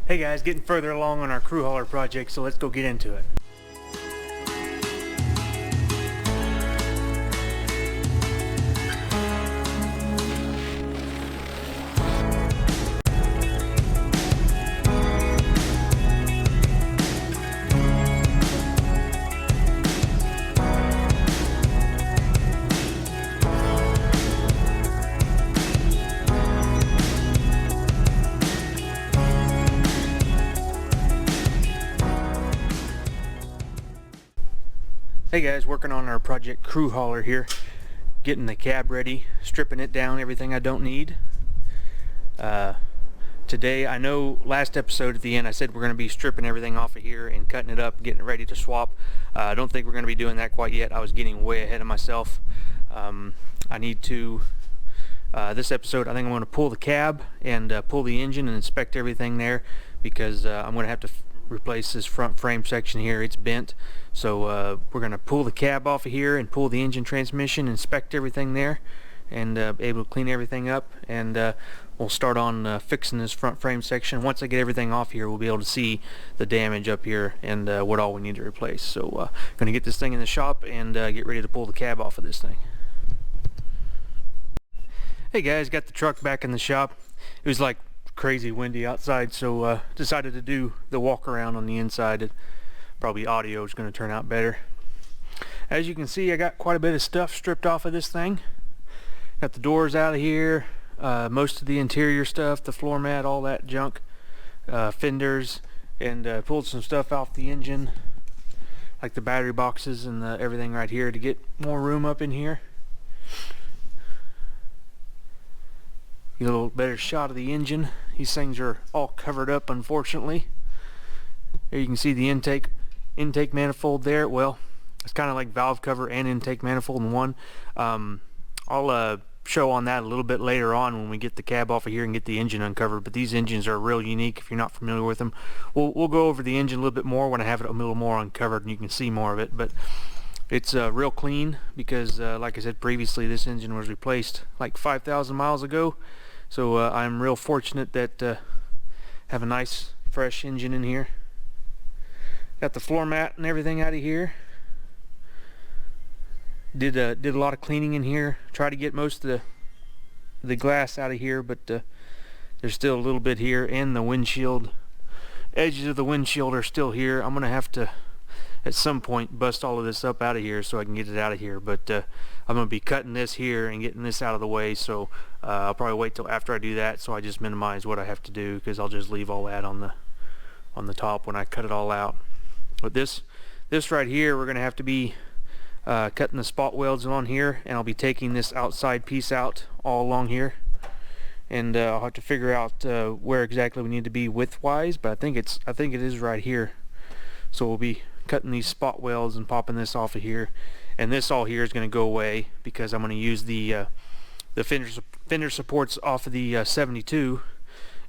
Hey guys, getting further along on our crew hauler project, so let's go get into it. Hey guys, working on our project crew hauler here, getting the cab ready, stripping it down, everything I don't need. Today, I know last episode at the end I said we're going to be stripping everything off of here and cutting it up, getting it ready to swap. I don't think we're going to be doing that quite yet. I was getting way ahead of myself. I need to, this episode I think I'm going to pull the cab and pull the engine and inspect everything there, because I'm going to have to replace this front frame section here. It's bent, so we're going to pull the cab off of here and pull the engine transmission, inspect everything there, and be able to clean everything up, and we'll start on fixing this front frame section. Once I get everything off here, we'll be able to see the damage up here and what all we need to replace. So going to get this thing in the shop and get ready to pull the cab off of this thing. Hey guys, got the truck back in the shop. It was like crazy windy outside, so decided to do the walk around on the inside. Probably audio is going to turn out better. As you can see, I got quite a bit of stuff stripped off of this thing. Got the doors out of here, most of the interior stuff, the floor mat, all that junk, fenders, and pulled some stuff off the engine, like the battery boxes and everything right here, to get more room up in here. Get a little better shot of the engine. These things are all covered up, unfortunately. There you can see the intake manifold there. Well, it's kind of like valve cover and intake manifold in one. I'll show on that a little bit later on when we get the cab off of here and get the engine uncovered, but these engines are real unique if you're not familiar with them. We'll go over the engine a little bit more when I have it a little more uncovered and you can see more of it, but it's real clean because like I said previously, this engine was replaced like 5,000 miles ago. So I'm real fortunate that have a nice fresh engine in here. Got the floor mat and everything out of here. Did a lot of cleaning in here. Try to get most of the glass out of here, but there's still a little bit here, and the windshield edges of the windshield are still here. I'm gonna have to at some point bust all of this up out of here so I can get it out of here, but I'm going to be cutting this here and getting this out of the way, so I'll probably wait till after I do that, so I just minimize what I have to do, because I'll just leave all that on the top when I cut it all out. But this right here, we're going to have to be cutting the spot welds on here, and I'll be taking this outside piece out all along here, and I'll have to figure out where exactly we need to be width wise, but I think it is right here. So we'll be cutting these spot welds and popping this off of here, and this all here is going to go away because I'm going to use the fender supports off of the 72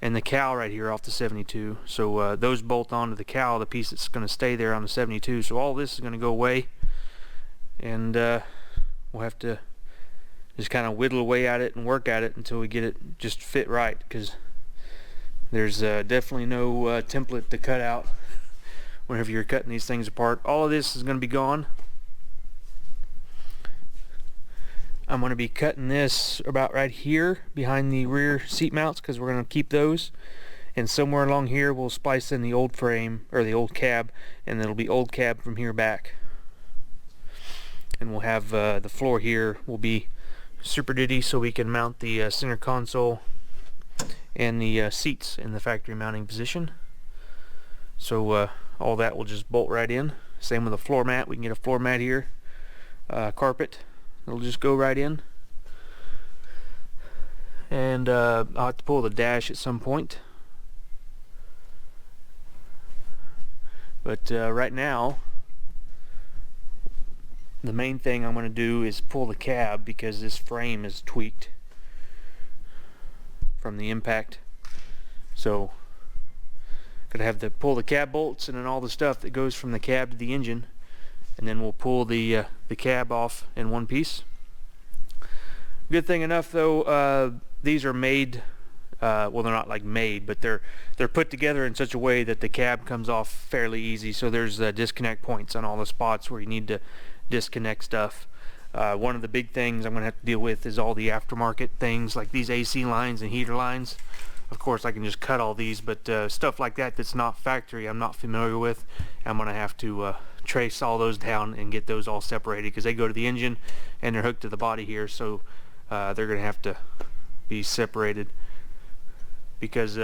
and the cowl right here off the 72. So those bolt onto the cowl, the piece that's going to stay there on the 72. So all this is going to go away, and we'll have to just kind of whittle away at it and work at it until we get it just fit right, because there's definitely no template to cut out whenever you're cutting these things apart. All of this is going to be gone. I'm going to be cutting this about right here behind the rear seat mounts, because we're going to keep those, and somewhere along here we'll splice in the old frame, or the old cab, and it'll be old cab from here back. And we'll have the floor here will be Super Duty, so we can mount the center console and the seats in the factory mounting position. So all that will just bolt right in. Same with the floor mat. We can get a floor mat here, carpet. It'll just go right in. And I'll have to pull the dash at some point. But right now, the main thing I'm going to do is pull the cab, because this frame is tweaked from the impact. So gonna have to pull the cab bolts and then all the stuff that goes from the cab to the engine, and then we'll pull the cab off in one piece. Good thing enough though, these are made Well, they're not like made, but they're put together in such a way that the cab comes off fairly easy. So there's disconnect points on all the spots where you need to disconnect stuff. One of the big things I'm going to have to deal with is all the aftermarket things like these AC lines and heater lines. Of course, I can just cut all these, but stuff like that that's not factory, I'm not familiar with. I'm going to have to trace all those down and get those all separated, because they go to the engine and they're hooked to the body here, so they're going to have to be separated. Because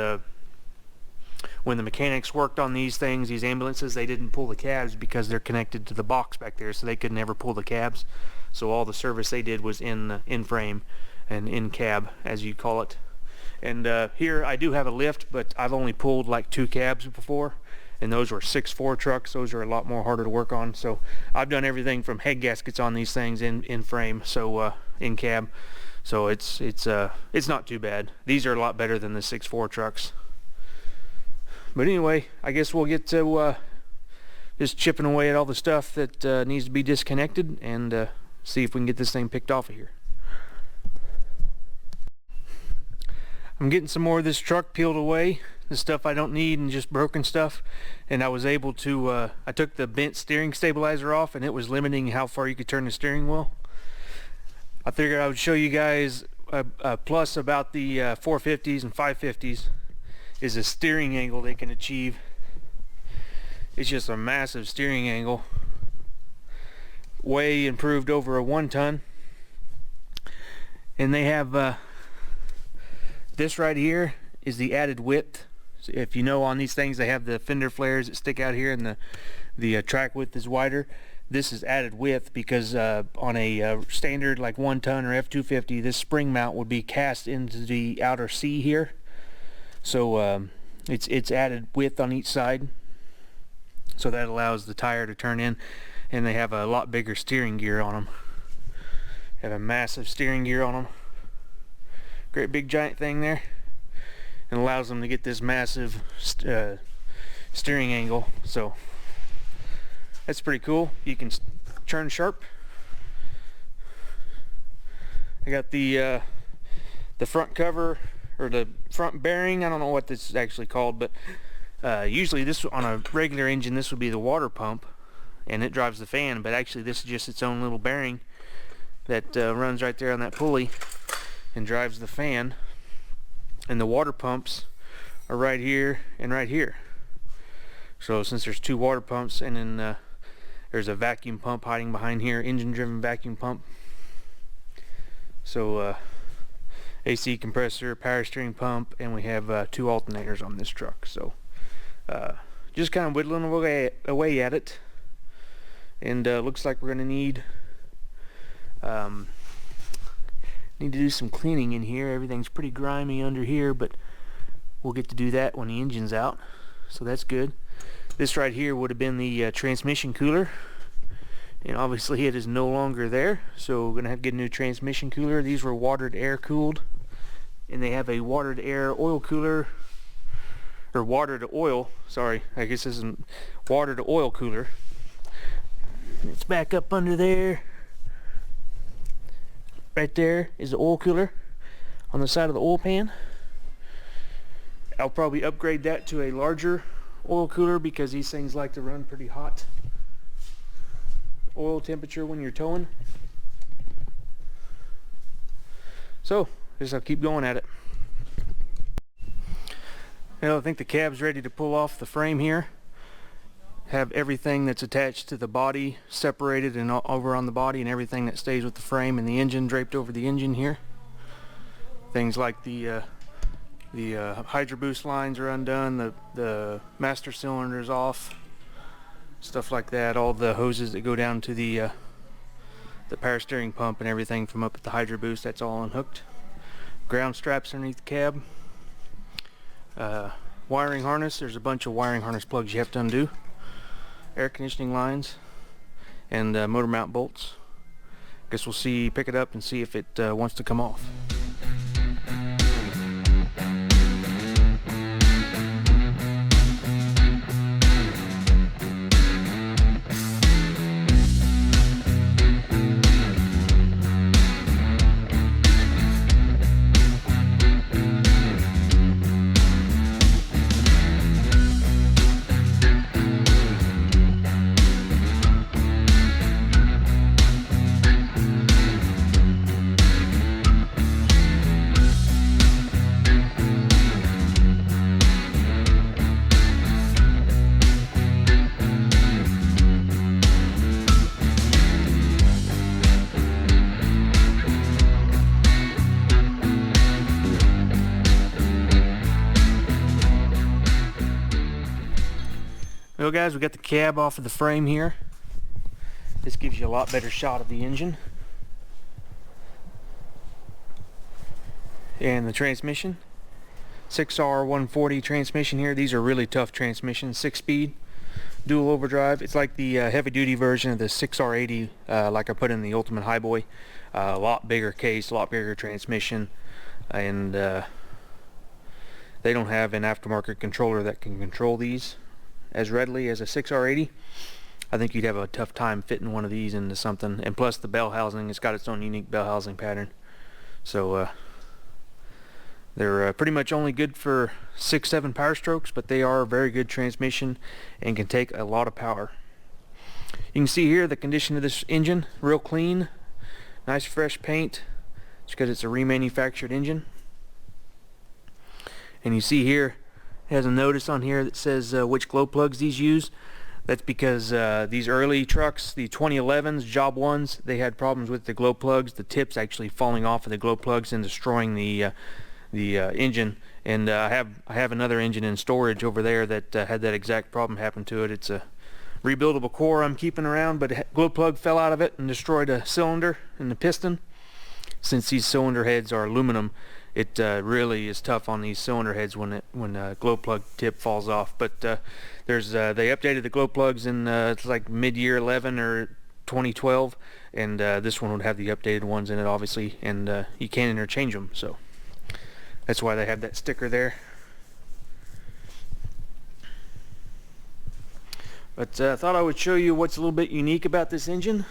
when the mechanics worked on these things, these ambulances, they didn't pull the cabs because they're connected to the box back there, so they could never pull the cabs. So all the service they did was in frame and in cab, as you call it. And here I do have a lift, but I've only pulled like 2 cabs before, and those were 6.4 trucks. Those are a lot more harder to work on. So I've done everything from head gaskets on these things in frame, so in cab. So it's not too bad. These are a lot better than the 6.4 trucks. But anyway, I guess we'll get to just chipping away at all the stuff that needs to be disconnected, and see if we can get this thing picked off of here. I'm getting some more of this truck peeled away, the stuff I don't need and just broken stuff, and I was able to I took the bent steering stabilizer off, and it was limiting how far you could turn the steering wheel. I figured I would show you guys a plus about the 450s and 550s is the steering angle they can achieve. It's just a massive steering angle, way improved over a 1-ton. And they have this right here is the added width. So if you know, on these things they have the fender flares that stick out here, and the track width is wider. This is added width because on a standard like 1-ton or F250, this spring mount would be cast into the outer C here. So it's added width on each side, so that allows the tire to turn in. And they have a lot bigger steering gear on them. Have a massive steering gear on them. Great big giant thing there, and allows them to get this massive steering angle. So that's pretty cool. You can turn sharp. I got the front cover, or the front bearing. I don't know what this is actually called, but usually this, on a regular engine, this would be the water pump, and it drives the fan. But actually, this is just its own little bearing that runs right there on that pulley and drives the fan. And the water pumps are right here and right here. So since there's 2 water pumps, and then there's a vacuum pump hiding behind here, engine driven vacuum pump. So AC compressor, power steering pump, and we have 2 alternators on this truck. So just kind of whittling away at it. And looks like we're gonna need to do some cleaning in here. Everything's pretty grimy under here, but we'll get to do that when the engine's out, so that's good. This right here would have been the transmission cooler, and obviously it is no longer there, so we're gonna have to get a new transmission cooler. These were watered air cooled, and they have a watered air oil cooler, or water to oil, sorry, I guess this is water to oil cooler. It's back up under there. Right there is the oil cooler on the side of the oil pan. I'll probably upgrade that to a larger oil cooler, because these things like to run pretty hot oil temperature when you're towing. So just I'll keep going at it. Now I think the cab's ready to pull off the frame here. Have everything that's attached to the body separated and over on the body, and everything that stays with the frame and the engine draped over the engine here. Things like the hydro boost lines are undone, the master cylinder is off, stuff like that. All the hoses that go down to the power steering pump and everything from up at the hydro boost, that's all unhooked. Ground straps underneath the cab. Wiring harness, there's a bunch of wiring harness plugs you have to undo. Air conditioning lines, and motor mount bolts. Guess we'll pick it up and see if it wants to come off. Well guys, we got the cab off of the frame here. This gives you a lot better shot of the engine. And the transmission. 6R140 transmission here. These are really tough transmissions. 6-speed, dual overdrive. It's like the heavy-duty version of the 6R80, like I put in the Ultimate Highboy. A lot bigger case, a lot bigger transmission, and they don't have an aftermarket controller that can control these as readily as a 6R80. I think you'd have a tough time fitting one of these into something. And plus the bell housing, it's got its own unique bell housing pattern. So they're pretty much only good for 6-7 power strokes, but they are a very good transmission and can take a lot of power. You can see here the condition of this engine, real clean, nice fresh paint. It's because it's a remanufactured engine. And you see here, it has a notice on here that says which glow plugs these use. That's because these early trucks, the 2011s, Job 1s, they had problems with the glow plugs, the tips actually falling off of the glow plugs and destroying the engine. And I have another engine in storage over there that had that exact problem happen to it. It's a rebuildable core I'm keeping around, but a glow plug fell out of it and destroyed a cylinder and the piston. Since these cylinder heads are aluminum, it really is tough on these cylinder heads when a glow plug tip falls off. But they updated the glow plugs in it's like mid-year 11 or 2012, and this one would have the updated ones in it, obviously, and you can't interchange them, so that's why they have that sticker there. But I thought I would show you what's a little bit unique about this engine.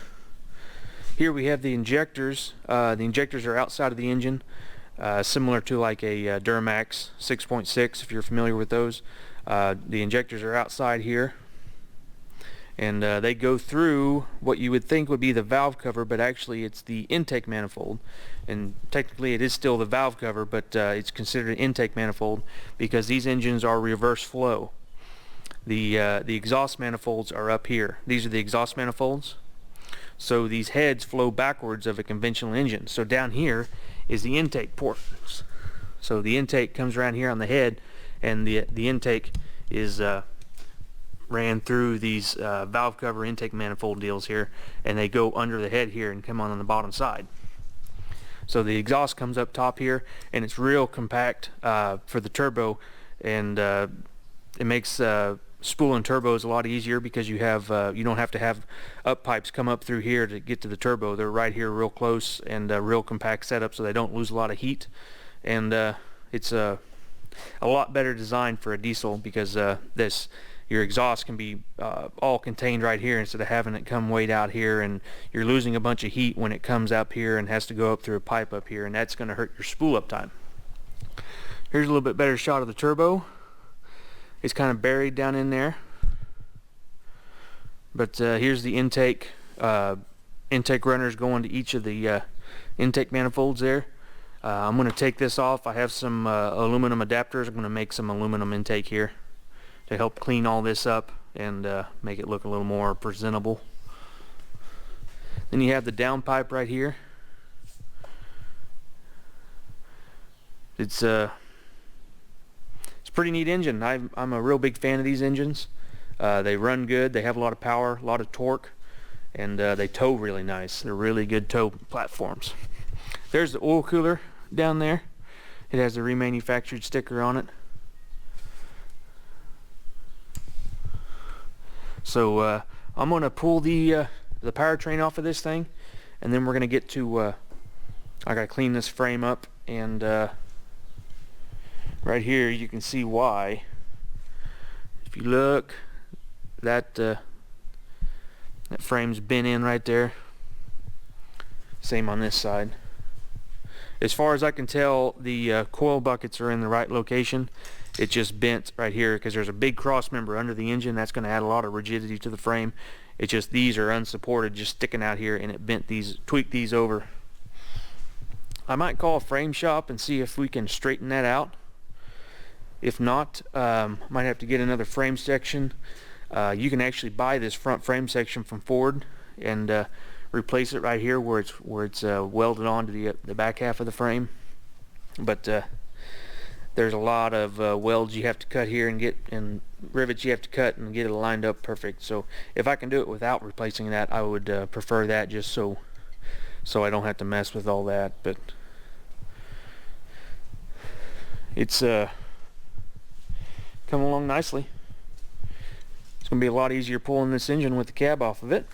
Here we have the injectors. The injectors are outside of the engine, similar to like a Duramax 6.6 if you're familiar with those. The injectors are outside here, and they go through what you would think would be the valve cover, but actually it's the intake manifold. And technically it is still the valve cover, but it's considered an intake manifold because these engines are reverse flow. The exhaust manifolds are up here. These are the exhaust manifolds. So these heads flow backwards of a conventional engine. So down here is the intake ports. So the intake comes around here on the head, and the intake is ran through these valve cover intake manifold deals here, and they go under the head here and come on the bottom side. So the exhaust comes up top here, and it's real compact for the turbo, and it makes spooling turbos a lot easier because you don't have to have up pipes come up through here to get to the turbo. They're right here real close, and real compact setup, so they don't lose a lot of heat. And it's a lot better design for a diesel because your exhaust can be all contained right here instead of having it come way out here, and you're losing a bunch of heat when it comes up here and has to go up through a pipe up here, and that's going to hurt your spool up time. Here's a little bit better shot of the turbo. It's kind of buried down in there, but here's the intake runners going to each of the intake manifolds there. I'm going to take this off. I have some aluminum adapters. I'm going to make some aluminum intake here to help clean all this up and make it look a little more presentable. Then you have the downpipe right here. It's a pretty neat engine. I'm a real big fan of these engines. They run good, they have a lot of power, a lot of torque, and they tow really nice. They're really good tow platforms. There's the oil cooler down there. It has the remanufactured sticker on it. So I'm going to pull the powertrain off of this thing, and then we're going to get to I got to clean this frame up, and right here you can see why. If you look, that frame's bent in right there. Same on this side. As far as I can tell, the coil buckets are in the right location. It just bent right here because there's a big cross member under the engine. That's going to add a lot of rigidity to the frame. It's just these are unsupported, just sticking out here, and it bent these, tweaked these over. I might call a frame shop and see if we can straighten that out. If not, might have to get another frame section. You can actually buy this front frame section from Ford and replace it right here where it's welded onto the back half of the frame. But there's a lot of welds you have to cut here and rivets you have to cut and get it lined up perfect. So if I can do it without replacing that, I would prefer that, just so I don't have to mess with all that. But it's come along nicely. It's going to be a lot easier pulling this engine with the cab off of it.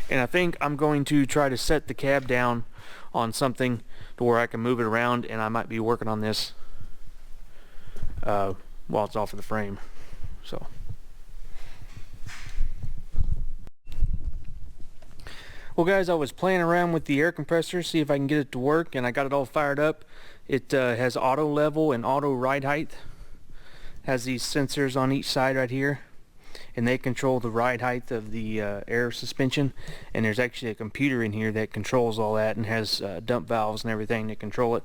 And I think I'm going to try to set the cab down on something to where I can move it around, and I might be working on this while it's off of the frame. So well guys, I was playing around with the air compressor, see if I can get it to work, and I got it all fired up. It has auto level and auto ride height. Has these sensors on each side right here, and they control the ride height of the air suspension. And there's actually a computer in here that controls all that, and has dump valves and everything that control it.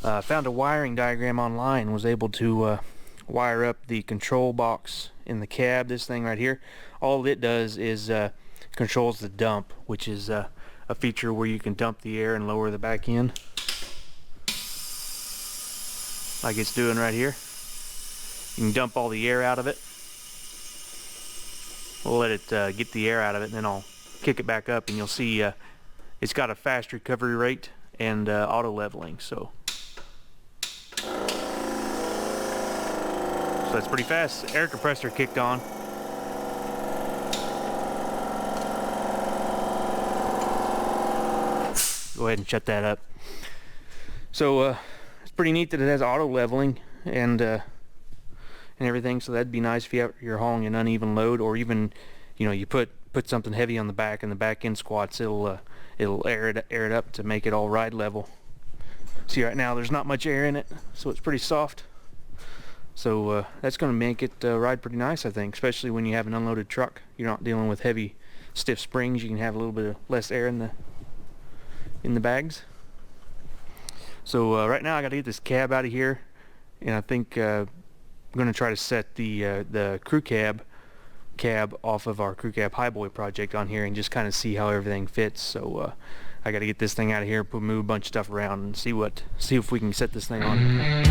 Found a wiring diagram online, was able to wire up the control box in the cab, this thing right here. All it does is controls the dump, which is a feature where you can dump the air and lower the back end, like it's doing right here. You can dump all the air out of it. We'll let it get the air out of it, and then I'll kick it back up, and you'll see it's got a fast recovery rate and auto leveling. So that's pretty fast. Air compressor kicked on. Go ahead and shut that up. So it's pretty neat that it has auto leveling and everything. So that'd be nice if you're hauling an uneven load, or even, you know, you put something heavy on the back, and the back end squats, it'll air it up to make it all ride level. See, right now there's not much air in it, so it's pretty soft. So that's going to make it ride pretty nice, I think, especially when you have an unloaded truck. You're not dealing with heavy, stiff springs. You can have a little bit of less air in the bags. So right now I got to get this cab out of here, and I think I'm going to try to set the crew cab off of our crew cab highboy project on here, and just kind of see how everything fits. So I got to get this thing out of here, move a bunch of stuff around, and see if we can set this thing on.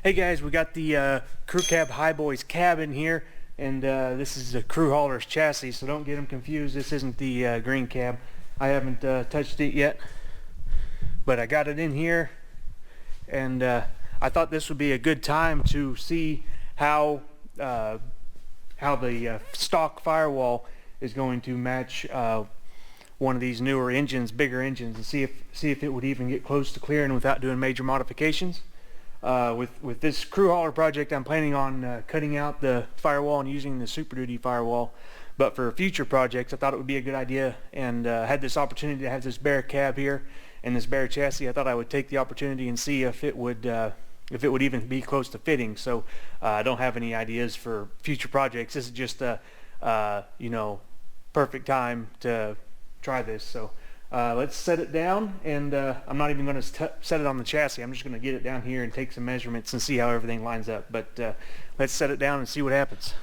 Hey guys, we got the crew cab highboy's cab in here, and this is the crew hauler's chassis, so don't get them confused. This isn't the green cab. I haven't touched it yet, but I got it in here, and I thought this would be a good time to see how the stock firewall is going to match one of these newer engines, bigger engines, and see if it would even get close to clearing without doing major modifications. With this crew hauler project, I'm planning on cutting out the firewall and using the Super Duty firewall, But for future projects, I thought it would be a good idea, and had this opportunity to have this bare cab here and this bare chassis. I thought I would take the opportunity and see if it would even be close to fitting. So I don't have any ideas for future projects. This is just a perfect time to try this. So let's set it down, and I'm not even going to set it on the chassis. I'm just going to get it down here and take some measurements and see how everything lines up. But let's set it down and see what happens.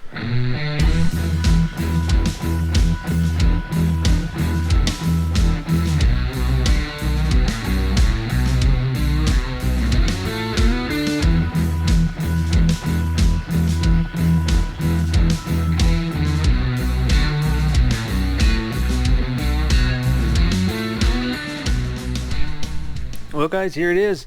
Well guys, here it is.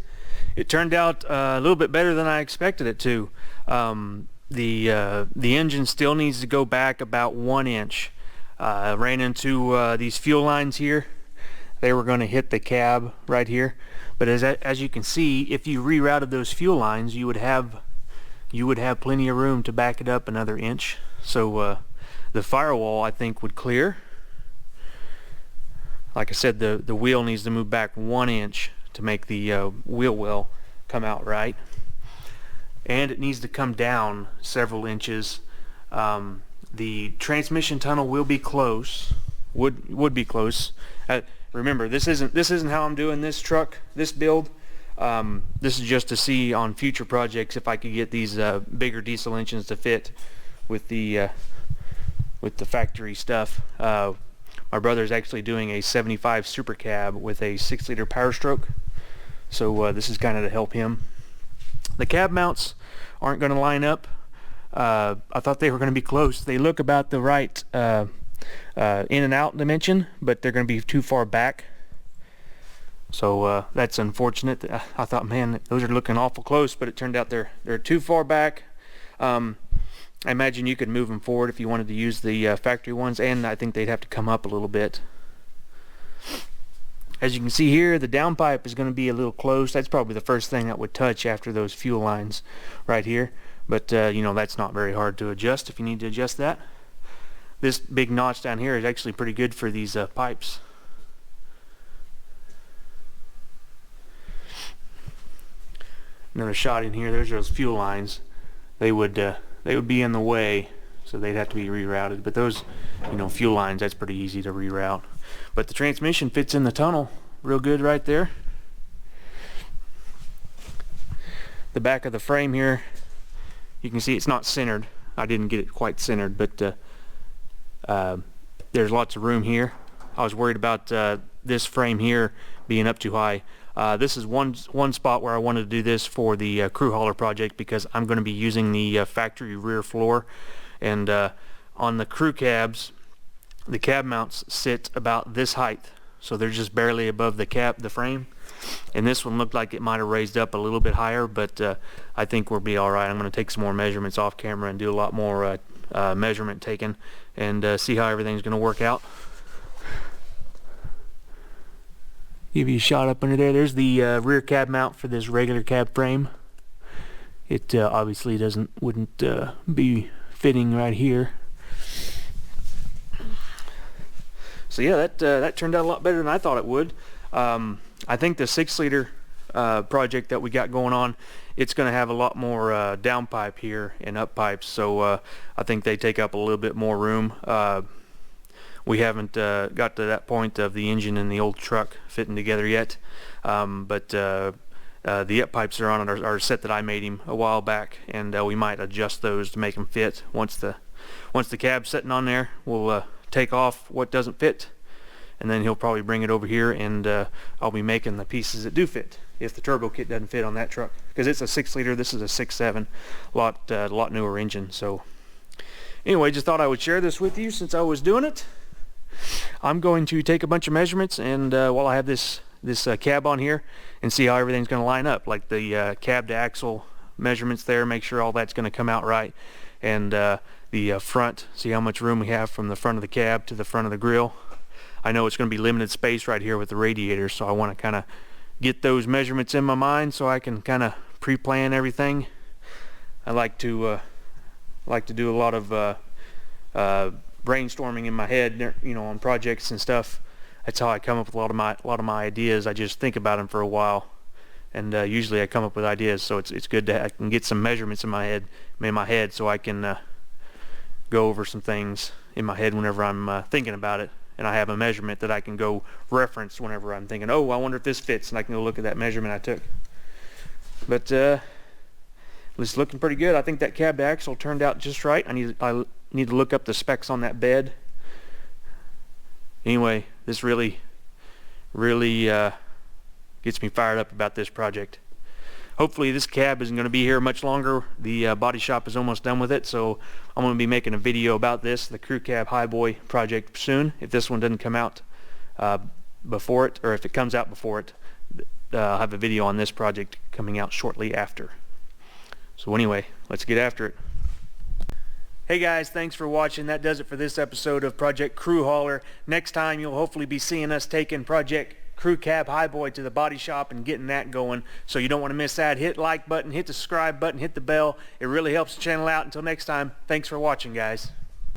It turned out a little bit better than I expected it to. The engine still needs to go back about 1 inch. Ran into these fuel lines here. They were going to hit the cab right here, but as you can see, if you rerouted those fuel lines, you would have plenty of room to back it up another inch. So the firewall, I think, would clear. Like I said, the wheel needs to move back 1 inch to make the wheel well come out right, and it needs to come down several inches. The transmission tunnel will be close, would be close. Remember, this isn't how I'm doing this truck, this build. This is just to see on future projects if I could get these bigger diesel engines to fit with the factory stuff. My brother's actually doing a 75 Super Cab with a 6-liter Power Stroke, so this is kind of to help him. The cab mounts aren't going to line up. I thought they were going to be close. They look about the right in and out dimension, but they're going to be too far back. So that's unfortunate. I thought, man, those are looking awful close, but it turned out they're too far back. I imagine you could move them forward if you wanted to use the factory ones, and I think they'd have to come up a little bit. As you can see here, the downpipe is going to be a little close. That's probably the first thing that would touch after those fuel lines right here. But that's not very hard to adjust if you need to adjust that. This big notch down here is actually pretty good for these pipes. Another shot in here. There's those fuel lines. They would be in the way, so they'd have to be rerouted. But those, fuel lines, that's pretty easy to reroute. But the transmission fits in the tunnel real good right there. The back of the frame here, you can see it's not centered. I didn't get it quite centered, but there's lots of room here. I was worried about this frame here being up too high. This is one spot where I wanted to do this for the crew hauler project, because I'm going to be using the factory rear floor, and on the crew cabs, the cab mounts sit about this height, so they're just barely above the frame. And this one looked like it might have raised up a little bit higher, but I think we'll be all right. I'm going to take some more measurements off camera and do a lot more measurement taking, and see how everything's going to work out. Give you a shot up under there. There's the rear cab mount for this regular cab frame. It obviously wouldn't be fitting right here. So yeah, that turned out a lot better than I thought it would. I think the 6-liter project that we got going on, it's going to have a lot more downpipe here and up pipes. So I think they take up a little bit more room. We haven't got to that point of the engine and the old truck fitting together yet, but the up pipes are on our set that I made him a while back, and we might adjust those to make them fit. Once the cab's sitting on there, we'll take off what doesn't fit, and then he'll probably bring it over here, and I'll be making the pieces that do fit if the turbo kit doesn't fit on that truck, because it's a 6-liter. This is a 6.7, lot newer engine. So anyway, just thought I would share this with you since I was doing it. I'm going to take a bunch of measurements, and while I have this cab on here, and see how everything's going to line up, like the cab to axle measurements there, make sure all that's going to come out right, and the front, see how much room we have from the front of the cab to the front of the grill. I know it's going to be limited space right here with the radiator, so I want to kind of get those measurements in my mind so I can kind of pre-plan everything. I like to do a lot of brainstorming in my head, you know, on projects and stuff. That's how I come up with a lot of my ideas. I just think about them for a while, and usually I come up with ideas. So it's good to I can get some measurements in my head, so I can go over some things in my head whenever I'm thinking about it, and I have a measurement that I can go reference whenever I'm thinking, oh, I wonder if this fits, and I can go look at that measurement I took. But it's looking pretty good. I think that cab axle turned out just right. I need to look up the specs on that bed. Anyway, this really gets me fired up about this project. Hopefully this cab isn't going to be here much longer. The body shop is almost done with it, so I'm going to be making a video about this, the crew cab highboy project, soon. If this one doesn't come out before it, or if it comes out before it, I'll have a video on this project coming out shortly after. So anyway, let's get after it. Hey guys, thanks for watching. That does it for this episode of Project Crew Hauler. Next time you'll hopefully be seeing us taking Project Crew Cab Highboy to the body shop and getting that going. So you don't want to miss that. Hit like button, hit the subscribe button, hit the bell. It really helps the channel out. Until next time, thanks for watching, guys.